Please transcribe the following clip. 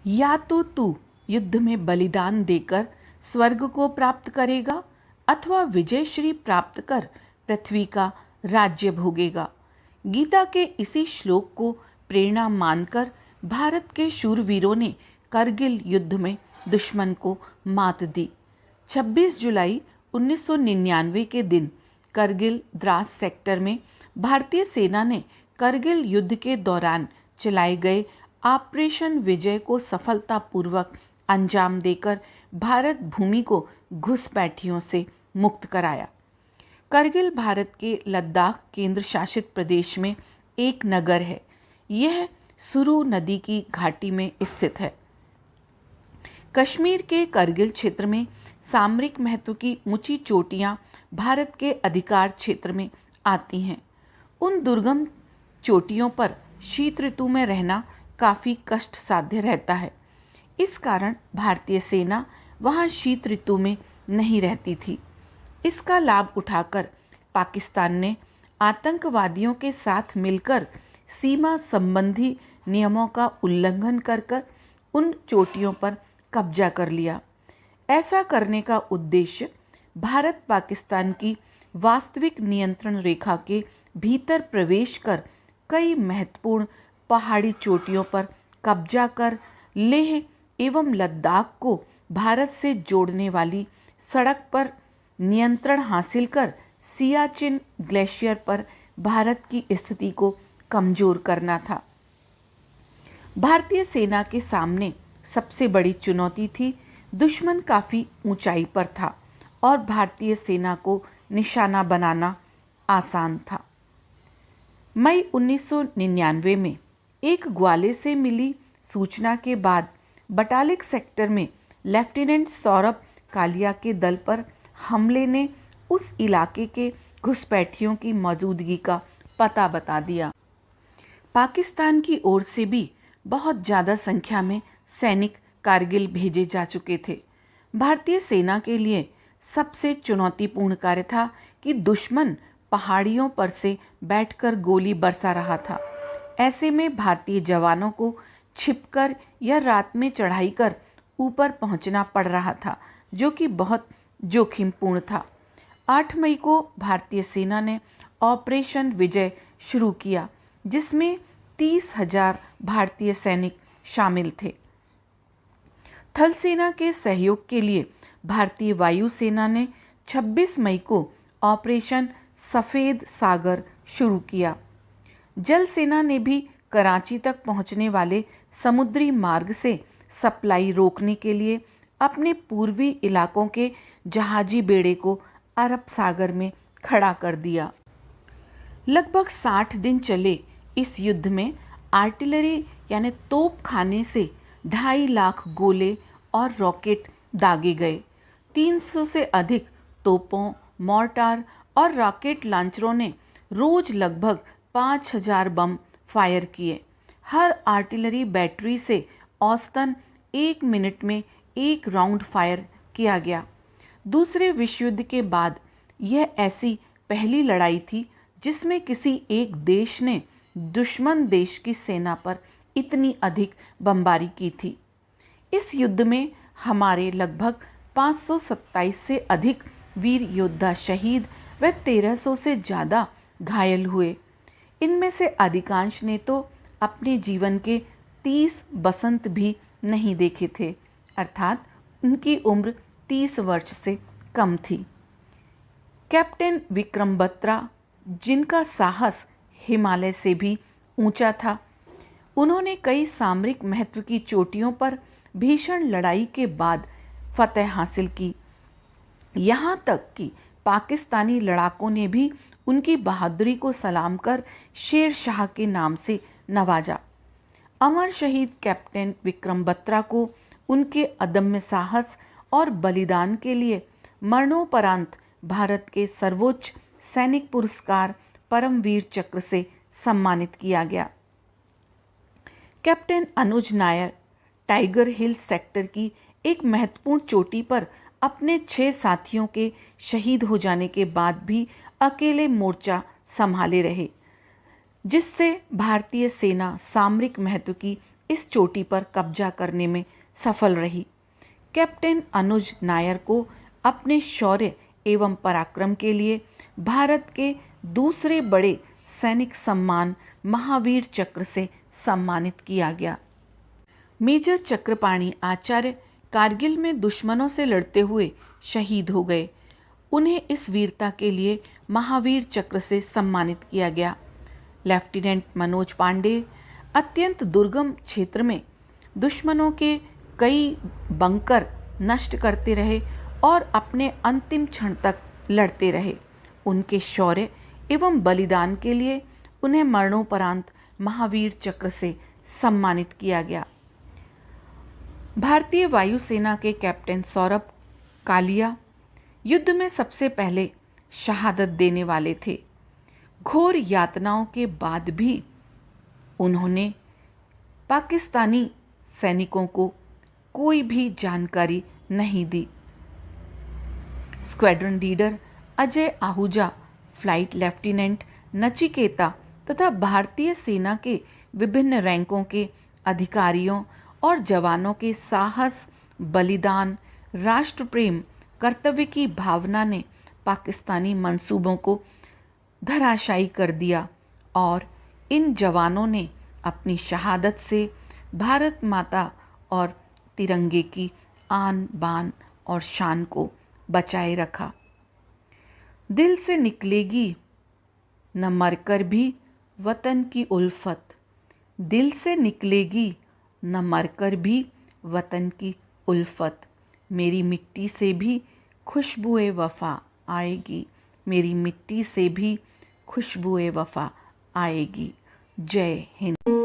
या तो तू युद्ध में बलिदान देकर स्वर्ग को प्राप्त करेगा अथवा विजयश्री प्राप्त कर पृथ्वी का राज्य भोगेगा। गीता के इसी श्लोक को प्रेरणा मानकर भारत के शूरवीरों ने करगिल युद्ध में दुश्मन को मात दी। 26 जुलाई 1999 के दिन करगिल द्रास सेक्टर में भारतीय सेना ने करगिल युद्ध के दौरान चलाए गए ऑपरेशन विजय को सफलतापूर्वक अंजाम देकर भारत भूमि को घुसपैठियों से मुक्त कराया। करगिल भारत के लद्दाख केंद्र शासित प्रदेश में एक नगर है। यह सुरु नदी की घाटी में स्थित है। कश्मीर के करगिल क्षेत्र में सामरिक महत्व की ऊंची चोटियां भारत के अधिकार क्षेत्र में आती हैं। उन दुर्गम चोटियों पर शीत ऋतु में रहना काफ़ी कष्ट साध्य रहता है। इस कारण भारतीय सेना वहां शीत ऋतु में नहीं रहती थी। इसका लाभ उठाकर पाकिस्तान ने आतंकवादियों के साथ मिलकर सीमा संबंधी नियमों का उल्लंघन कर उन चोटियों पर कब्जा कर लिया। ऐसा करने का उद्देश्य भारत पाकिस्तान की वास्तविक नियंत्रण रेखा के भीतर प्रवेश कर कई महत्वपूर्ण पहाड़ी चोटियों पर कब्जा कर लेह एवं लद्दाख को भारत से जोड़ने वाली सड़क पर नियंत्रण हासिल कर सियाचिन ग्लेशियर पर भारत की स्थिति को कमजोर करना था। भारतीय सेना के सामने सबसे बड़ी चुनौती थी दुश्मन काफ़ी ऊंचाई पर था और भारतीय सेना को निशाना बनाना आसान था। मई 1999 में एक ग्वाले से मिली सूचना के बाद बटालिक सेक्टर में लेफ्टिनेंट सौरभ कालिया के दल पर हमले ने उस इलाके के घुसपैठियों की मौजूदगी का पता बता दिया। पाकिस्तान की ओर से भी बहुत ज़्यादा संख्या में सैनिक कारगिल भेजे जा चुके थे। भारतीय सेना के लिए सबसे चुनौतीपूर्ण कार्य था कि दुश्मन पहाड़ियों पर से बैठकर गोली बरसा रहा था। ऐसे में भारतीय जवानों को छिपकर या रात में चढ़ाई कर ऊपर पहुंचना पड़ रहा था, जो कि बहुत जोखिमपूर्ण था। 8 मई को भारतीय सेना ने ऑपरेशन विजय शुरू किया, जिसमें 30,000 भारतीय सैनिक शामिल थे। थल सेना के सहयोग के लिए भारतीय वायुसेना ने 26 मई को ऑपरेशन सफ़ेद सागर शुरू किया। जल सेना ने भी कराची तक पहुंचने वाले समुद्री मार्ग से सप्लाई रोकने के लिए अपने पूर्वी इलाकों के जहाजी बेड़े को अरब सागर में खड़ा कर दिया। लगभग 60 दिन चले इस युद्ध में आर्टिलरी यानी तोपखाने से 2.5 लाख गोले और रॉकेट दागे गए। 300 से अधिक तोपों, मोर्टार और रॉकेट लॉन्चरों ने रोज लगभग 5,000 बम फायर किए। हर आर्टिलरी बैटरी से औसतन 1 मिनट में 1 राउंड फायर किया गया। दूसरे विश्व युद्ध के बाद यह ऐसी पहली लड़ाई थी जिसमें किसी एक देश ने दुश्मन देश की सेना पर इतनी अधिक बमबारी की थी। इस युद्ध में हमारे लगभग 527 से अधिक वीर योद्धा शहीद व 1300 से ज़्यादा घायल हुए। इनमें से अधिकांश ने तो अपने जीवन के 30 बसंत भी नहीं देखे थे, अर्थात उनकी उम्र 30 वर्ष से कम थी। कैप्टन विक्रम बत्रा, जिनका साहस हिमालय से भी ऊंचा था, उन्होंने कई सामरिक महत्व की चोटियों पर भीषण लड़ाई के बाद फतह हासिल की। यहाँ तक कि पाकिस्तानी लड़ाकों ने भी उनकी बहादुरी को सलाम कर शेर शाह के नाम से नवाजा। अमर शहीद कैप्टन विक्रम बत्रा को उनके अदम्य साहस और बलिदान के लिए मरणोपरांत भारत के सर्वोच्च सैनिक पुरस्कार परमवीर चक्र से सम्मानित किया गया। कैप्टन अनुज नायर टाइगर हिल सेक्टर की एक महत्वपूर्ण चोटी पर अपने 6 साथियों के शहीद हो जाने के बाद भी अकेले मोर्चा संभाले रहे, जिससे भारतीय सेना सामरिक महत्व की इस चोटी पर कब्जा करने में सफल रही। कैप्टन अनुज नायर को अपने शौर्य एवं पराक्रम के लिए भारत के दूसरे बड़े सैनिक सम्मान महावीर चक्र से सम्मानित किया गया। मेजर चक्रपाणी आचार्य कारगिल में दुश्मनों से लड़ते हुए शहीद हो गए। उन्हें इस वीरता के लिए महावीर चक्र से सम्मानित किया गया। लेफ्टिनेंट मनोज पांडे अत्यंत दुर्गम क्षेत्र में दुश्मनों के कई बंकर नष्ट करते रहे और अपने अंतिम क्षण तक लड़ते रहे। उनके शौर्य एवं बलिदान के लिए उन्हें मरणोपरांत महावीर चक्र से सम्मानित किया गया। भारतीय वायुसेना के कैप्टन सौरभ कालिया युद्ध में सबसे पहले शहादत देने वाले थे। घोर यातनाओं के बाद भी उन्होंने पाकिस्तानी सैनिकों को कोई भी जानकारी नहीं दी। Squadron leader Ajay Ahuja, flight lieutenant Nachiketa तथा भारतीय सेना के विभिन्न रैंकों के अधिकारियों और जवानों के साहस, बलिदान, राष्ट्र प्रेम, कर्तव्य की भावना ने पाकिस्तानी मंसूबों को धराशायी कर दिया और इन जवानों ने अपनी शहादत से भारत माता और तिरंगे की आन बान और शान को बचाए रखा। दिल से निकलेगी न मरकर भी वतन की उल्फत, दिल से निकलेगी न मरकर भी वतन की उल्फत, मेरी मिट्टी से भी खुशबुए वफ़ा आएगी, मेरी मिट्टी से भी खुशबुए वफ़ा आएगी। जय हिंद।